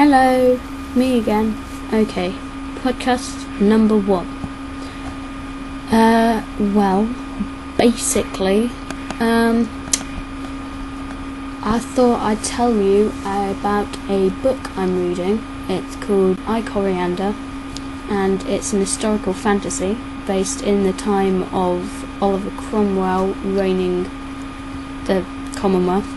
Hello, me again. Okay, podcast number 1. Well, basically, I thought I'd tell you about a book I'm reading. It's called I, Coriander, and it's an historical fantasy based in the time of Oliver Cromwell reigning the Commonwealth.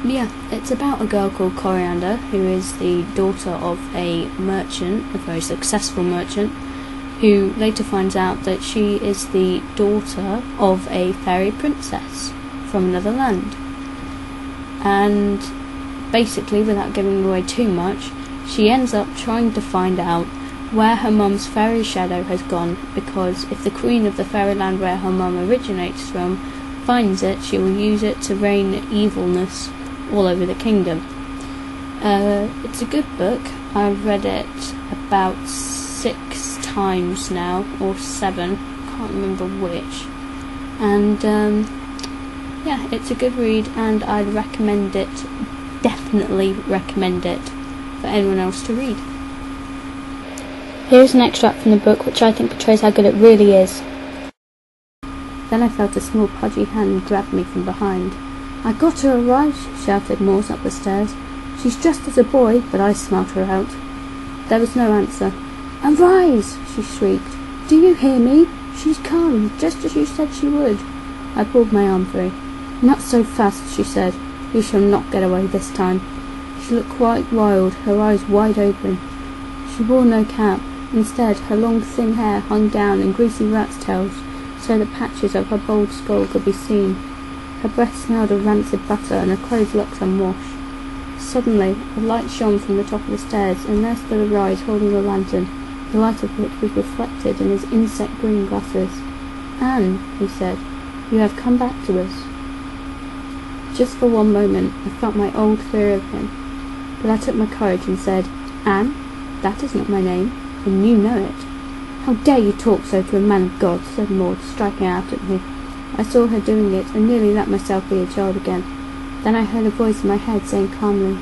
Yeah, it's about a girl called Coriander, who is the daughter of a merchant, a very successful merchant, who later finds out that she is the daughter of a fairy princess from another land. And basically, without giving away too much, she ends up trying to find out where her mum's fairy shadow has gone, because if the queen of the fairyland where her mum originates from finds it, she will use it to rain evilness all over the kingdom. It's a good book. I've read it about 6 times now, or 7, can't remember which. And yeah, it's a good read, and I'd recommend it, definitely recommend it, for anyone else to read. Here's an extract from the book which I think portrays how good it really is. Then I felt a small pudgy hand grab me from behind. "I got her all right," shouted Morse up the stairs. "She's dressed as a boy," but I smelt her out. There was no answer. "Arise!" she shrieked. "Do you hear me? She's come, just as you said she would." I pulled my arm free. "Not so fast," she said. "You shall not get away this time." She looked quite wild, her eyes wide open. She wore no cap. Instead, her long thin hair hung down in greasy rat's tails, so that patches of her bald skull could be seen. Her breath smelled of rancid butter, and her clothes looked unwashed. Suddenly, a light shone from the top of the stairs, and there stood Arise holding a lantern, the light of which was reflected in his insect-green glasses. "Anne," he said, "you have come back to us." Just for one moment, I felt my old fear of him, but I took my courage and said, "Anne, that is not my name, and you know it." "How dare you talk so to a man of God," said Maud, striking out at me. I saw her doing it, and nearly let myself be a child again. Then I heard a voice in my head saying calmly,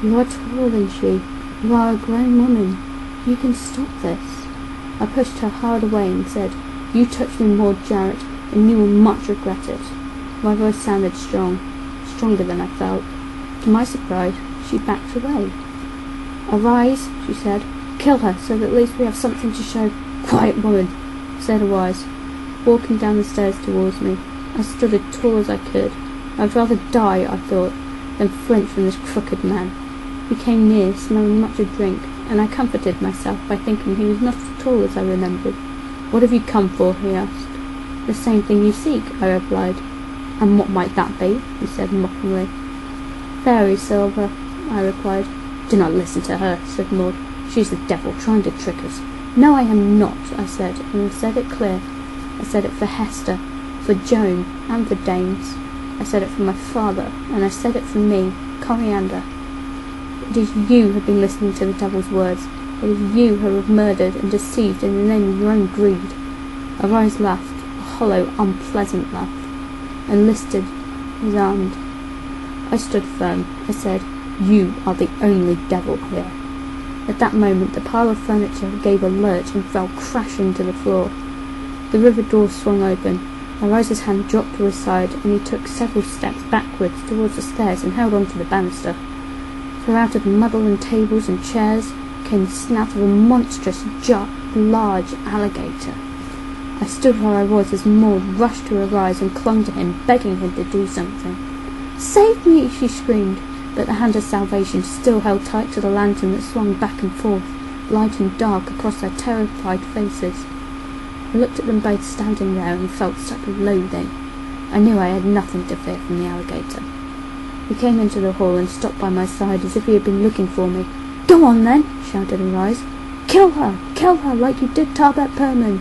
"You are taller than she. You are a grown woman. You can stop this." I pushed her hard away and said, "You touched me, Maud Jarrett, and you will much regret it." My voice sounded strong, stronger than I felt. To my surprise, she backed away. "Arise," she said. "Kill her, so that at least we have something to show." "Quiet, woman," said Arise, walking down the stairs towards me. I stood as tall as I could. I would rather die, I thought, than flinch from this crooked man. He came near, smelling much of drink, and I comforted myself by thinking he was not as tall as I remembered. "What have you come for?" he asked. "The same thing you seek," I replied. "And what might that be?" he said mockingly. "Fairy silver," I replied. "Do not listen to her," said Maud. "She's the devil trying to trick us." "No, I am not," I said, and I said it clear. I said it for Hester, for Joan, and for Dames. I said it for my father, and I said it for me, Coriander. It is you who have been listening to the devil's words. It is you who have murdered and deceived in the name of your own greed. Arise laughed, a hollow, unpleasant laugh, and lifted his arm. I stood firm. I said, "You are the only devil here." At that moment the pile of furniture gave a lurch and fell crashing to the floor. The river door swung open. Arise's hand dropped to his side, and he took several steps backwards towards the stairs and held on to the banister. For out of the muddle and tables and chairs came the snout of a monstrous, large alligator. I stood where I was as Maud rushed to Arise and clung to him, begging him to do something. "Save me!" she screamed, but the hand of salvation still held tight to the lantern that swung back and forth, light and dark, across their terrified faces. I looked at them both standing there and felt such loathing. I knew I had nothing to fear from the alligator. He came into the hall and stopped by my side as if he had been looking for me. "Go on then," shouted Arise. Kill her, like you did Tarbet Perman."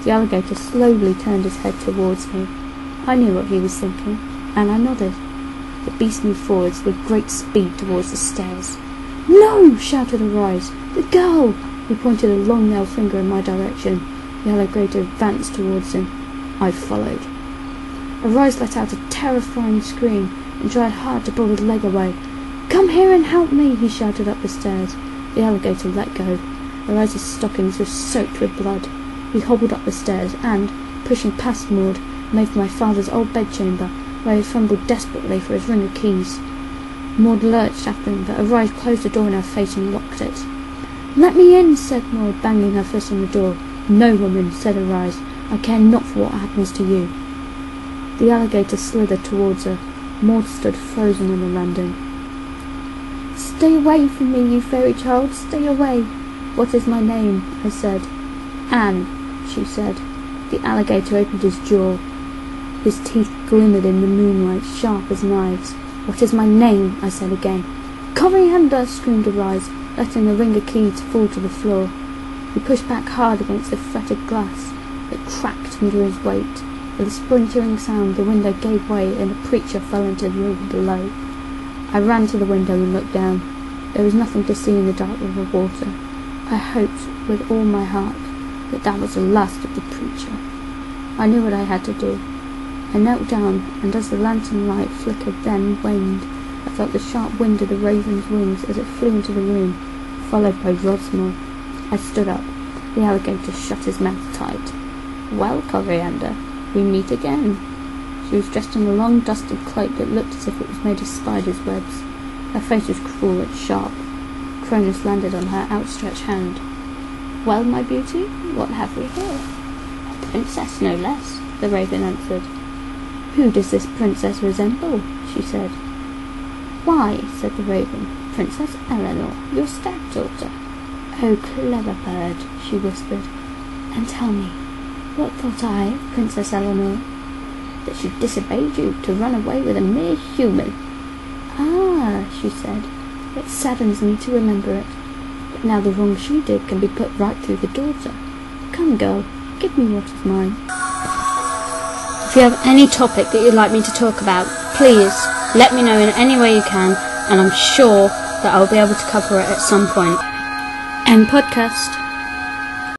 The alligator slowly turned his head towards me. I knew what he was thinking, and I nodded. The beast moved forwards with great speed towards the stairs. "No!" shouted Arise. "The girl!" He pointed a long-nailed finger in my direction. The alligator advanced towards him. I followed. Arise let out a terrifying scream, and tried hard to pull his leg away. "Come here and help me," he shouted up the stairs. The alligator let go. Arise's stockings were soaked with blood. He hobbled up the stairs and, pushing past Maud, made for my father's old bedchamber, where he fumbled desperately for his ring of keys. Maud lurched after him, but Arise closed the door in her face and locked it. "Let me in," said Maud, banging her fist on the door. "No, woman," said Arise. "I care not for what happens to you." The alligator slithered towards her. Maud stood frozen on the landing. "Stay away from me, you fairy child, stay away." "What is my name?" I said. "Anne," she said. The alligator opened his jaw. His teeth glimmered in the moonlight, sharp as knives. "What is my name?" I said again. "Coriander!" screamed Arise, letting the ring of keys fall to the floor. He pushed back hard against the fretted glass. It cracked under his weight. With a splintering sound, the window gave way and a preacher fell into the room below. I ran to the window and looked down. There was nothing to see in the dark river water. I hoped with all my heart that that was the last of the preacher. I knew what I had to do. I knelt down, and as the lantern light flickered then waned, I felt the sharp wind of the raven's wings as it flew into the room, followed by Rosmore. I stood up. The alligator shut his mouth tight. "Well, Coriander, we meet again." She was dressed in a long dusted cloak that looked as if it was made of spiders' webs. Her face was cruel and sharp. Cronus landed on her outstretched hand. "Well, my beauty, what have we here?" "A princess, no less," the raven answered. "Who does this princess resemble?" she said. "Why," said the raven, "Princess Eleanor, your stepdaughter." "Oh, clever bird," she whispered. "And tell me, what thought I of Princess Eleanor?" "That she disobeyed you to run away with a mere human." "Ah," she said, "it saddens me to remember it. But now the wrong she did can be put right through the daughter. Come, girl, give me what is mine." If you have any topic that you'd like me to talk about, please let me know in any way you can, and I'm sure that I'll be able to cover it at some point. End podcast.